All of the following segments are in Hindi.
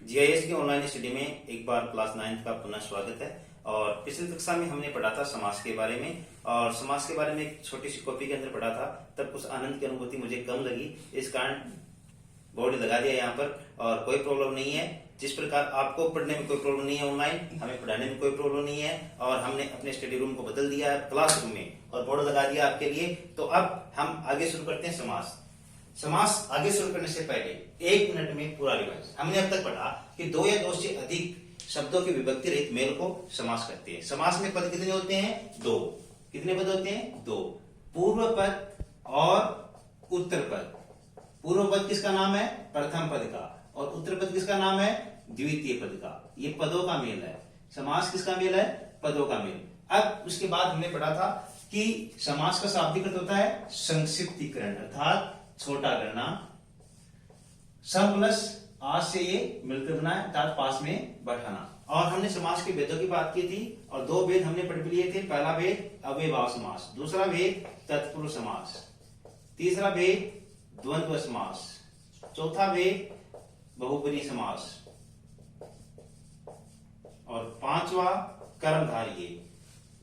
जीआईएस की ऑनलाइन स्टडी में एक बार क्लास 9th का पुनः स्वागत है। और पिछली कक्षा में हमने पढ़ा था समास के बारे में, और समास के बारे में एक छोटी सी कॉपी के अंदर पढ़ा था। तब कुछ आनंद की अनुभूति मुझे कम लगी, इस कारण बोर्ड लगा दिया यहाँ पर। और कोई प्रॉब्लम नहीं है, जिस प्रकार आपको पढ़ने में कोई प्रॉब्लम नहीं है ऑनलाइन, हमें पढ़ाने में कोई प्रॉब्लम नहीं है। और हमने अपने स्टडी रूम को बदल दिया है क्लासरूम में और बोर्ड लगा दिया आपके लिए। तो अब हम आगे शुरू करते हैं समास। समास आगे शुरू करने से पहले 1 मिनट में पूरा रिवाइज। हमने अब तक पढ़ा कि दो या दो से अधिक शब्दों की विभक्ति रहित मेल को समास करते हैं। समास में पद कितने होते हैं? 2। कितने पद होते हैं? 2। पूर्व पद और उत्तर पद। पूर्व पद किसका नाम है? प्रथम पद का। और उत्तर पद किसका नाम है? द्वितीय पद का। ये पदों का मेल है। समास किसका मेल है? पदों का मेल। अब उसके बाद हमने पढ़ा था कि समास का शाब्दिक अर्थ होता है संक्षिप्तीकरण, अर्थात छोटा करना। सम प्लस आज से ये मिलकर बना है, अर्थात पास में बैठाना। और हमने समास के भेदों की बात की थी, और 2 भेद हमने पढ़ लिए थे। पहला भेद अव्ययभाव समास, दूसरा भेद तत्पुरुष समास, तीसरा भेद द्वंद्व समास, चौथा भेद बहुब्रीहि समास, और 5वां कर्मधारय,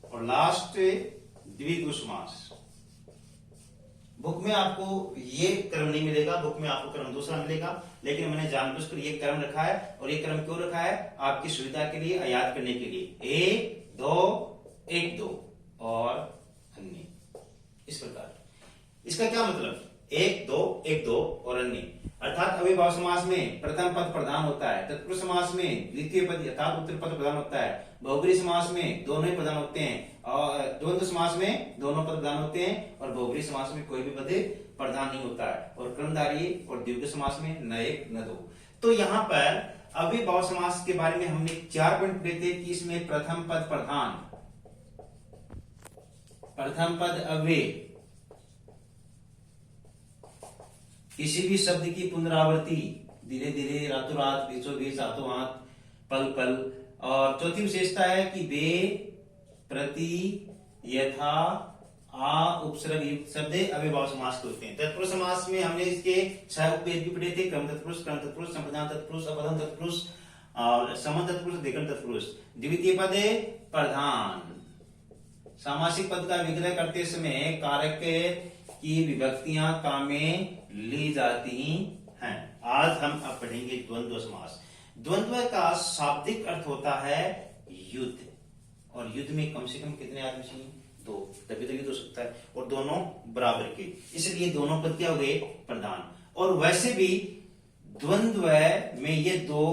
और लास्ट द्विगु समास। बुक में आपको ये क्रम नहीं मिलेगा, बुक में आपको क्रम दूसरा मिलेगा, लेकिन मैंने जानबूझकर ये क्रम रखा है। और ये क्रम क्यों रखा है? आपकी सुविधा के लिए, याद करने के लिए। 1 2 1 2 और अन्य, इस प्रकार। इसका क्या मतलब? 1 2 1 2 और अन्य, अर्थात अव्ययभाव समास में प्रथम पद प्रधान होता है, तत्पुरुष समास में द्वितीय पद अर्थात उत्तर पद प्रधान होता है, बहुब्रीहि समास में दोनों ही प्रधान होते हैं, और द्वंद्व समास में दोनों पद प्रधान होते हैं, और बहुब्रीहि समास में कोई भी पद प्रधान नहीं होता है, और कर्मधारय और द्विगु समास में न 1 न 2। तो यहाँ पर अव्ययभाव समास के बारे में हमने 4 पॉइंट पढ़े थे कि इसमें प्रथम पद प्रधान, प्रथम पद अव्यय, किसी भी शब्द की पुनरावृत्ति धीरे धीरे, रातों रात, बीचों बीच, हाथों हाथ, पल पल। और चौथी विशेषता है कि वे प्रति, यथा, आ उपसर्ग युक्त शब्द अव्ययभाव समास के होते हैं। तत्पुरुष समास में हमने इसके 6 उपभेद भी पढ़े थे। क्रम तत्पुरुष, क्रम तत्पुरुष, संप्रदान तत्पुरुष, अपधन तत्पुरुष, और संबंध तत्पुरुष, अधिकरण तत्पुरुष। द्वितीय पद प्रधान। सामासिक पद का विग्रह करते समय कारक की विभक्तियां काम में ली जाती हैं। आज हम अब पढ़ेंगे द्वंद्व समास। द्वंद्व का शाब्दिक अर्थ होता है युद्ध, और युद्ध में कम से कम कितने आदमी चाहिए? 2, तभी तो युद्ध हो सकता है, और दोनों बराबर के, इसलिए दोनों पद क्या हो गए? प्रधान। और वैसे भी द्वंद्व में ये 2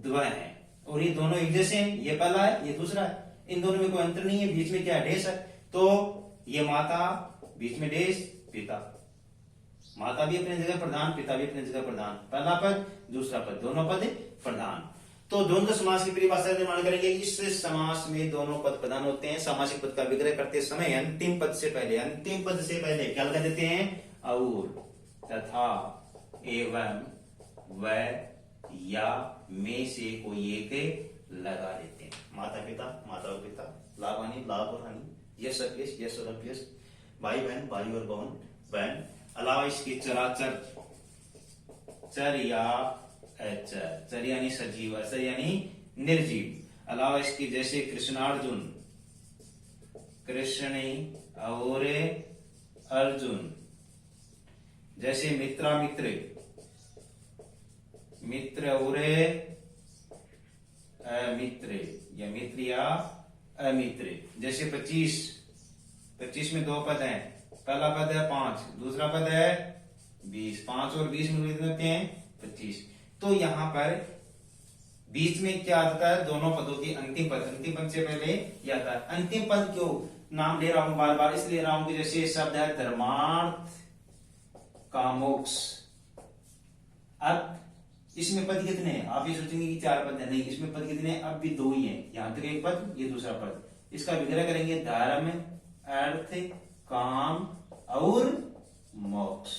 द्व हैं, और ये दोनों एक जैसे हैं। ये पहला है, ये दूसरा है, इन दोनों में कोई अंतर नहीं है। बीच में क्या डेश है? तो ये माता, बीच में डेश पिता। माता भी अपनी जगह प्रधान, पिता भी अपनी जगह प्रधान। पहला पद, दूसरा पद, दोनों पद प्रधान। तो द्वंद्व समास की परिभाषा निर्माण करेंगे। इस समास में दोनों पद प्रधान होते हैं। सामासिक पद का विग्रह करते समय अंतिम पद से पहले क्या लगा देते हैं? और, तथा, एवं, व, या, में से कोई एक लगा देते हैं। माता पिता, माता और पिता, लाभ हानि, लाभ और हानि, यश अपयश, यश और अपयश, भाई बहन, भाई और बहन। अलावा इसके चराचर, चर या अचर, चर यानी सजीव, अचर यानी निर्जीव। अलावा इसके जैसे कृष्णार्जुन, कृष्ण और अर्जुन, जैसे मित्रा मित्र, मित्र और अमित्र, या मित्र या अमित्र। जैसे 25 में 2 पद हैं। पहला पद है 5, दूसरा पद है 20। 5 और 20 में कितने होते हैं? 25। तो यहाँ पर बीच में क्या आता है? दोनों पदों की अंतिम पद से पहले ये आता है। अंतिम पद क्यों नाम ले रहा हूं बार बार? इसलिए ले रहा हूं कि जैसे शब्द है धर्मार्थ का मोक्ष। अब इसमें पद कितने हैं? आप ये सोचेंगे कि 4 पद है, नहीं, इसमें पद कितने हैं? अब भी 2 ही हैं। यहां तक एक पद, ये दूसरा पद। इसका विग्रह करेंगे धर्म, अर्थ, काम और मोक्ष।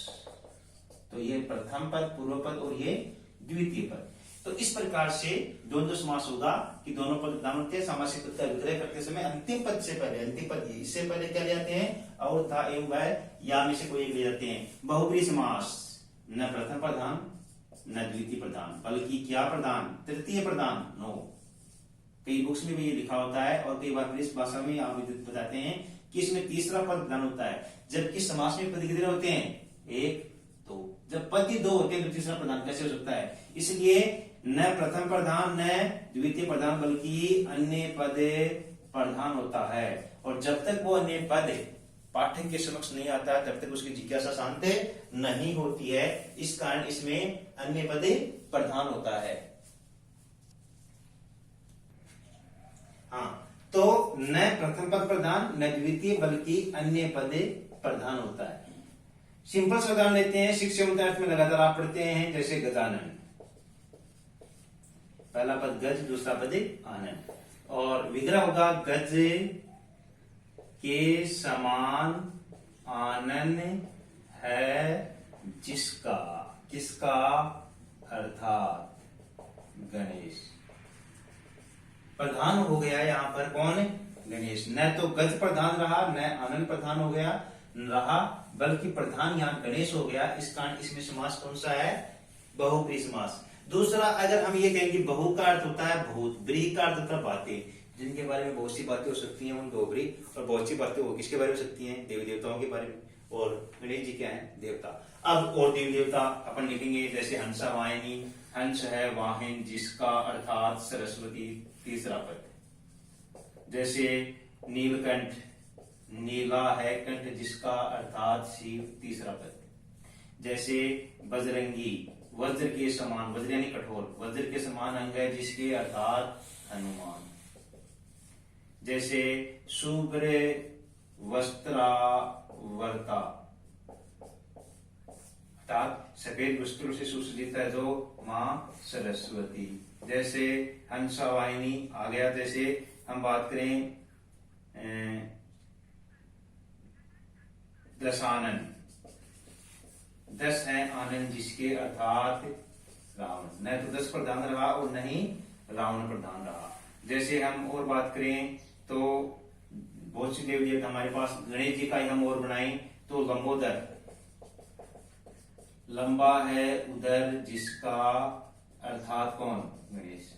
तो ये प्रथम पद, पूर्व पद, और ये द्वितीय पद। तो इस प्रकार से द्वंद्व समास होगा कि दोनों पद प्रधान होते हैं। सामासिक पद का विग्रह करते समय अंतिम पद से पहले, अंतिम पद इससे पहले क्या ले जाते हैं? और, था, एवं, वह, या में से कोई एक ले जाते हैं। बहुब्रीहि समास, न प्रथम प्रधान न द्वितीय प्रधान, बल्कि क्या प्रधान, तृतीय प्रधान। नो, कई बुक्स में भी ये लिखा होता है और कई बार इस भाषा में आप बताते हैं कि इसमें तीसरा पद प्रधान होता है, जबकि समास में पद कितने होते हैं, एक दो। जब पद ही दो होते हैं तो तीसरा प्रधान कैसे हो सकता है? इसलिए न प्रथम प्रधान न द्वितीय प्रधान बल्कि अन्य पद प्रधान होता है। और जब तक वो अन्य पद पाठक के समक्ष नहीं आता तब तक उसकी जिज्ञासा शांत नहीं होती है। इस कारण इसमें अन्य पद प्रधान होता है। हाँ, तो न प्रथम पद प्रधान न द्वितीय बल्कि अन्य पद प्रधान होता है। सिंपल से उदाहरण लेते हैं, शिक्षण अर्थ में लगातार आप पढ़ते हैं, जैसे गजानन, पहला पद गज, दूसरा पद आनंद, और विग्रह होगा गज के समान आनंद है जिसका, किसका, अर्थात गणेश। प्रधान हो गया यहाँ पर कौन, गणेश। न तो गज प्रधान रहा न आनंद प्रधान हो गया रहा, बल्कि प्रधान यहाँ गणेश हो गया। इस कारण इसमें समास कौन सा है, बहुब्रीहि समास। दूसरा, अगर हम ये कहेंगे बहु का अर्थ होता है बहुत, ब्रीहि का अर्थ होता है बातें, जिनके बारे में बहुत सी बातें हो सकती हैं, उन बहुब्रीहि। और बहुत सी बातें वो किसके बारे में हो सकती हैं, देवी देवताओं के बारे में। और गणेश जी क्या है, देवता। अब और देवी देवता अपन लिखेंगे, जैसे हंसा वाहिनी, हंस है वाहन जिसका, अर्थात सरस्वती, तीसरा पद। जैसे नीलकंठ, नीला है कंठ जिसका, अर्थात शिव, तीसरा पद। जैसे बजरंगी, वज्र के समान, वज्र यानी कठोर, वज्र के समान अंग है जिसके, अर्थात हनुमान। जैसे शुभ्र वस्त्रावर्ता, अर्थात सफेद वस्त्रों से सुसज्जित है जो मां सरस्वती। जैसे हंसा वाहिनी आ गया। जैसे हम बात करें दशानन, 10 है आनंद जिसके, अर्थात रावण। न तो 10 प्रधान रहा और न ही रावण प्रधान रहा। जैसे हम और बात करें तो बहुत सी देवी देवता हमारे पास, गणेश जी का ही हम और बनाए तो लंबोदर, लंबा है उदर जिसका, अर्थात कौन, गणेश।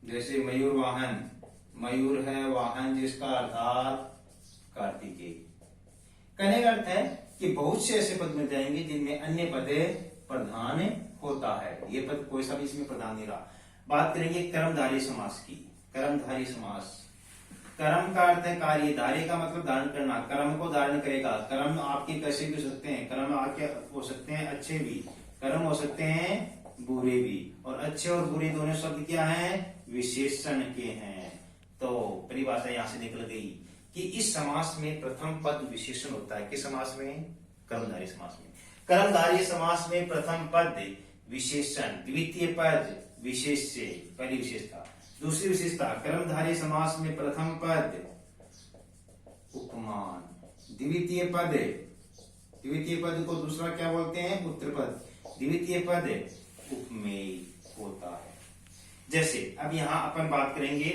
जैसे मयूर वाहन, मयूर है वाहन जिसका, अर्थात कार्तिकेय। कहने का अर्थ है कि बहुत से ऐसे पद मिल जाएंगे जिनमें अन्य पद प्रधान होता है। ये पद कोई सा भी इसमें प्रधान नहीं रहा। बात करेंगे कर्मधारय समास की। कर्मधारय समास, कर्म का अर्थ है कार्य, धार्य का मतलब धारण करना, कर्म को धारण करेगा। कर्म आपके कैसे भी हो सकते हैं, कर्म आपके हो सकते हैं अच्छे भी, कर्म हो सकते हैं बुरे भी। और अच्छे और बुरे दोनों शब्द क्या हैं, विशेषण के हैं। तो परिभाषा यहां से निकल गई कि इस समास में प्रथम पद विशेषण होता है। किस समास में, कर्मधारय समास में। कर्मधारय समास में प्रथम पद विशेषण, द्वितीय पद विशेष्य, पहली विशेषता। दूसरी विशेषता, कर्मधारय समास में प्रथम पद उपमान, द्वितीय पद को दूसरा क्या बोलते हैं, उत्तरपद, द्वितीय पद उपमेय होता है। जैसे अब यहां अपन बात करेंगे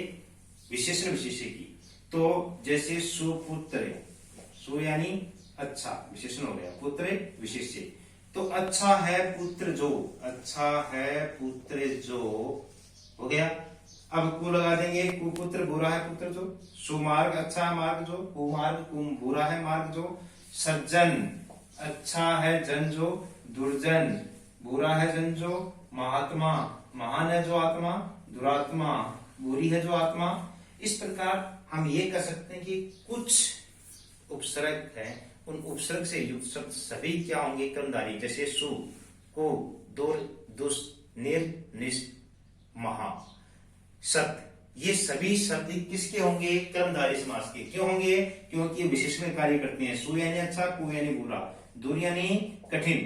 विशेषण विशेष्य की। तो जैसे सुपुत्र, सु यानी अच्छा, विशेषण हो गया, पुत्र विशेष्य। तो अच्छा है पुत्र जो, अच्छा है पुत्र जो हो गया। अब कु लगा देंगे, कुपुत्र बुरा है पुत्र जो। सुमार्ग, अच्छा है मार्ग जो। कुमार्ग, बुरा है मार्ग जो। सज्जन, अच्छा है जन जो। दुर्जन, बुरा है जन जो। महात्मा, महान है जो आत्मा। दुरात्मा, बुरी है जो आत्मा। इस प्रकार हम ये कह सकते हैं कि कुछ उपसर्ग है, उन उपसर्ग से युक्त शब्द सभी क्या होंगे, कर्मधारय। जैसे सु, को, दुर, दुस, निर, निस, महा, सत्य, ये सभी शब्द किसके होंगे, कर्मधारय समास के। क्यों होंगे, क्योंकि विशेषण कार्य करते हैं। सु यानी अच्छा, कु यानी बुरा, दुर यानी कठिन,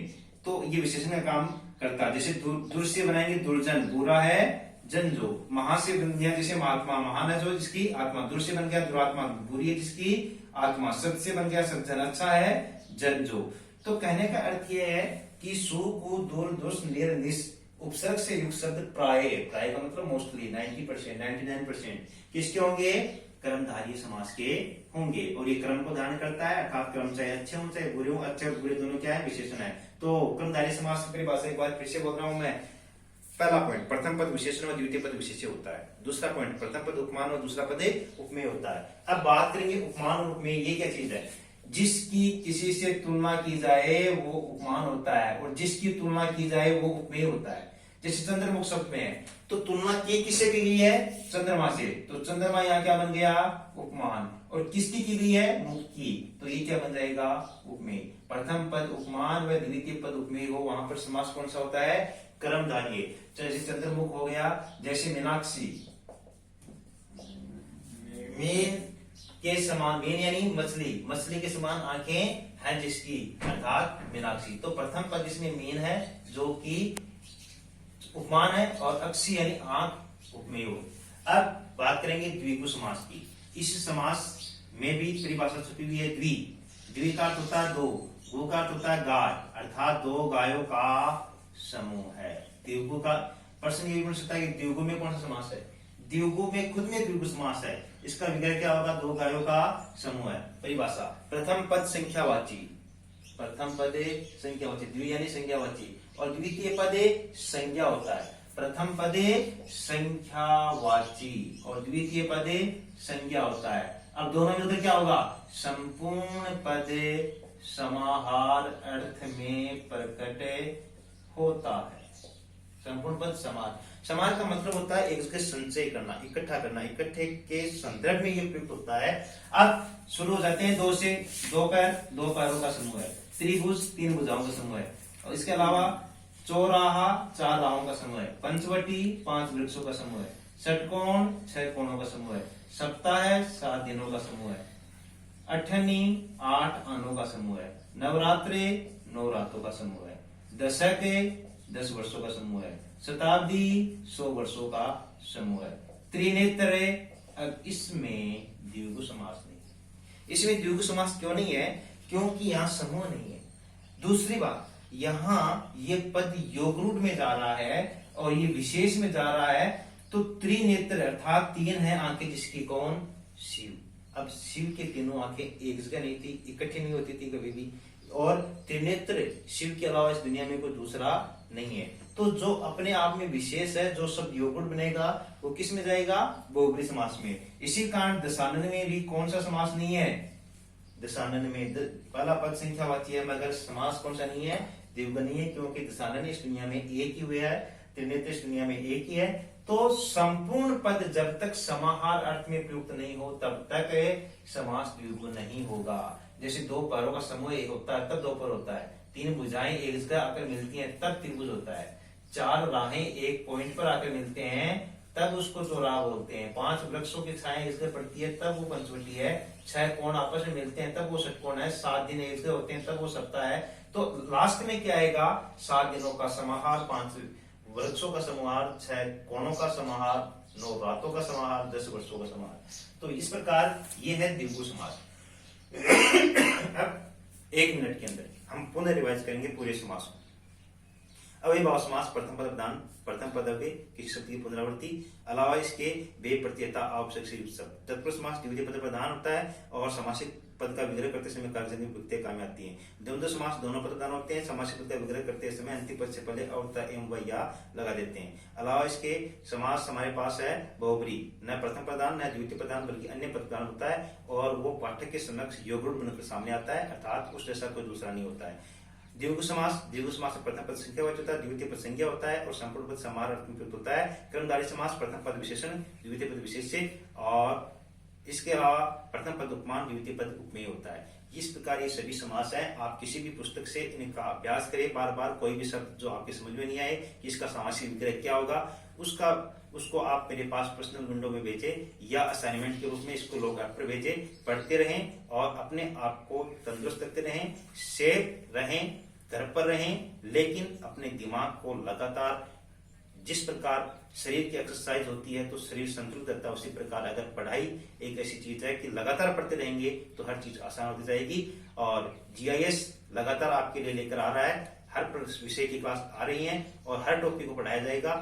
तो ये विशेषण का काम करता है। जैसे दुर से बनाएंगे दुर्जन, बुरा है जन जो। महा से बन गया जैसे महात्मा, महान है जो जिसकी आत्मा। दुर से बन गया दुरात्मा, बुरी है जिसकी आत्मा। सत्य से बन गया सज्जन, अच्छा है जन जो। तो कहने का अर्थ यह है कि सु, कु, दुर, दुस, निर, निस उपसर्ग से युक्त शब्द प्राय, प्राय का मतलब मोस्टली 90%, 99% किसके होंगे, कर्मधारय समास के होंगे। और ये क्रम को धारण करता है, अर्थात क्रम चाहे अच्छे हों चाहे बुरे हों, अच्छे और बुरे दोनों क्या है, विशेषण है। तो कर्मधारय समास की परिभाषा एक बार फिर से बोल रहा हूं मैं। पहला पॉइंट, प्रथम पद विशेषण और द्वितीय पद विशेष्य होता है। दूसरा पॉइंट, प्रथम पद उपमान और दूसरा पद उपमेय होता है। अब बात करेंगे उपमान और उपमेय, ये क्या चीज है? जिसकी किसी से तुलना की जाए वो उपमान होता है, और जिसकी तुलना की जाए वो उपमेय होता है। जैसे चंद्रमुख शब्द में है, तो तुलना की किससे की गई है? चंद्रमा से, तो चंद्रमा यहाँ क्या बन गया? उपमान। और किसकी की गई है? मुख की, तो ये क्या बन जाएगा? उपमेय। प्रथम पद उपमान व द्वितीय पद उपमेय हो, वहां पर समास कौन सा होता है? कर्मधारय। जैसे चंद्रमुख हो गया, जैसे मीनाक्षी, मीन के समान, मीन यानी मछली, मछली के समान आंखें हैं जिसकी, अर्थात मीनाक्षी। तो प्रथम पद इसमें मीन है जो कि उपमान है, और अक्षी यानी आंख उपमेय हो। अब बात करेंगे द्विगु समास की। इस समास में भी परिभाषा छुपी हुई है, द्वि। द्वि का अर्थ होता है दो, गु का अर्थ होता है गाय, अर्थात दो गायों का समूह है। द्विगु का प्रश्न ये भी पूछ सकता है कि द्विगु में कौन सा समास है? द्विगु में खुद में द्विगु समास है, इसका विग्रह क्या होगा? दो गायों का समूह है। परिभाषा, प्रथम पद संख्यावाची, प्रथम पद संख्यावाची, द्वि यानी संख्यावाची, और द्वितीय पदे संज्ञा होता है। प्रथम पदे संख्यावाची और द्वितीय पदे संज्ञा होता है। अब दोनों मिलकर क्या होगा? संपूर्ण पदे समाहार अर्थ में प्रकट होता है। संपूर्ण पद समाहार, समाहार का मतलब होता है एक जगह संचय करना, इकट्ठा करना, इकट्ठे के संदर्भ में ये प्रयुक्त होता है। अब शुरू हो जाते हैं दो से, दो पैर, दो पैरों का समूह है। त्रिभुज, तीन भुजाओं का समूह है। और इसके अलावा चौराहा, चार राहों का समूह है। पंचवटी, पांच वृक्षों का समूह है। षटकोण, छह कोणों का समूह है। सप्ताह, 7 दिनों का समूह है। अठनी, 8 आनों का समूह है। नवरात्रे, 9 रातों का समूह है। दशक, 10 वर्षों का समूह है। शताब्दी, 100 वर्षों का समूह है। त्रिनेत्र, अब इसमें द्विगु समास नहीं है। इसमें द्विगु समास क्यों नहीं है? क्योंकि यहाँ समूह नहीं है। दूसरी बात, यहाँ ये पद योग रूप में जा रहा है और ये विशेष में जा रहा है, तो त्रिनेत्र अर्थात 3 है आंखें जिसकी, कौन? शिव। अब शिव के तीनों आंखें एक जगह नहीं थी, इकट्ठी नहीं होती थी कभी भी, और त्रिनेत्र शिव के अलावा इस दुनिया में कोई दूसरा नहीं है। तो जो अपने आप में विशेष है, जो शब्द योगुण बनेगा वो किस में जाएगा? बहुब्री समास में। इसी कारण दशानन में भी कौन सा समास नहीं है? दशानन में पहला पद संख्यावाची है, मगर समास कौन सा नहीं है? द्विगु नहीं है, क्योंकि दशानन इस दुनिया में एक ही हुआ है, त्रिनेत्र इस दुनिया में एक ही है। तो संपूर्ण पद जब तक समाहार अर्थ में प्रयुक्त नहीं हो तब तक समास द्विगु नहीं होगा। जैसे दो पैरों का समूह एक होता है तब दो पैर होता है, 3 भुजाएं एक जगह आकर मिलती हैं तब त्रिभुज होता है, 4 राहें एक पॉइंट पर आकर मिलते हैं तब उसको चौराहा बोलते हैं, 5 वृक्षों की छाया एक जगह पड़ती है तब वो पंचवटी है, 6 कोण आपस में मिलते हैं तब वो षटकोण है, 7 दिन एक जगह होते हैं तब वो सप्ताह है। तो लास्ट में क्या आएगा? 7 दिनों का समाहार, 5 वृक्षों का समाहार, 6 कोणों का समाहार, 9 रातों का समाहार, 10 वर्षों का समाहार। तो इस प्रकार ये है द्विगु समास। अब 1 मिनट के अंदर हम पुनः रिवाइज करेंगे पूरे समास को। अव्ययभाव समास, प्रथम पद प्रधान, प्रथम पद अव्यय, किसी शब्द की पुनरावृत्ति, अलावा इसके वे प्रत्ययता आवश्यक से युक्त शब्द। तत्पुरुष समास द्वितीय पद प्रधान होता है और समासिक पद का विग्रह करते समय कार्यजन्य प्रत्यय काम में आती है। द्वंद्व समास दोनों पद प्रधान होते हैं, समासिक पद का विग्रह करते समय अंतिम पद से पहले अवता एवं व या लगा देते हैं। अलावा इसके समास हमारे पास है बहुब्री, न प्रथम प्रधान न द्वितीय प्रधान बल्कि अन्य पद प्रधान होता है और वो पाठक के समक्ष योगरूप बनकर सामने आता है, अर्थात उस जैसा कोई दूसरा नहीं होता है। द्विगु समास, द्विगु समास में प्रथम पद संख्यावाची होता है, द्वितीय पद संज्ञा होता है और संपूर्ण पद समाहार अर्थ में प्रयुक्त होता है। कर्मधारय समास, प्रथम पद विशेषण, द्वितीय पद विशेष्य और इसके अलावा प्रथम पद उपमान, द्वितीय पद उपमेय होता है। इस प्रकार ये सभी समास है। आप किसी भी पुस्तक से इनका अभ्यास करें बार बार, कोई भी शब्द जो आपके समझ में नहीं आए कि इसका समासिक विग्रह क्या होगा, उसको आप मेरे पास पर्सनल विंडो में भेजें या असाइनमेंट के रूप में इसको लोग ऐप पर भेजें, पढ़ते रहें और अपने आप को तंदुरुस्त रखते रहें, सेफ रहें, घर पर रहें, लेकिन अपने दिमाग को लगातार, जिस प्रकार शरीर की एक्सरसाइज होती है तो शरीर संतुलित रहता है, उसी प्रकार अगर पढ़ाई एक ऐसी चीज है कि लगातार पढ़ते रहेंगे तो हर चीज आसान होती जाएगी। और GIS लगातार आपके लिए लेकर आ रहा है, हर विषय की क्लास आ रही है और हर टॉपिक को पढ़ाया जाएगा।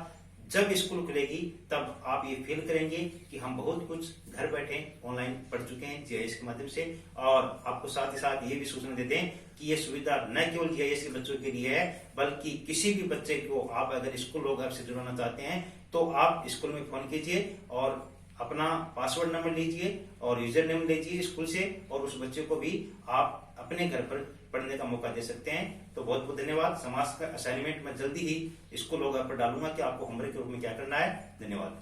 जब स्कूल खुलेगी तब आप ये फील करेंगे कि हम बहुत कुछ घर बैठे ऑनलाइन पढ़ चुके हैं जीआईएस के माध्यम से। और आपको साथ ही साथ ये भी सूचना देते हैं कि ये सुविधा न केवल जीआईएस के बच्चों के लिए है, बल्कि किसी भी बच्चे को आप अगर स्कूल लोग आपसे जुड़वाना चाहते हैं तो आप स्कूल में फोन कीजिए और अपना पासवर्ड नंबर लीजिए और यूजर नेम लीजिए स्कूल से, और उस बच्चे को भी आप अपने घर पर पढ़ने का मौका दे सकते हैं। तो बहुत बहुत धन्यवाद। समाज का असाइनमेंट मैं जल्दी ही स्कूल लोग पर डालूंगा कि आपको होमवर्क के रूप में क्या करना है। धन्यवाद।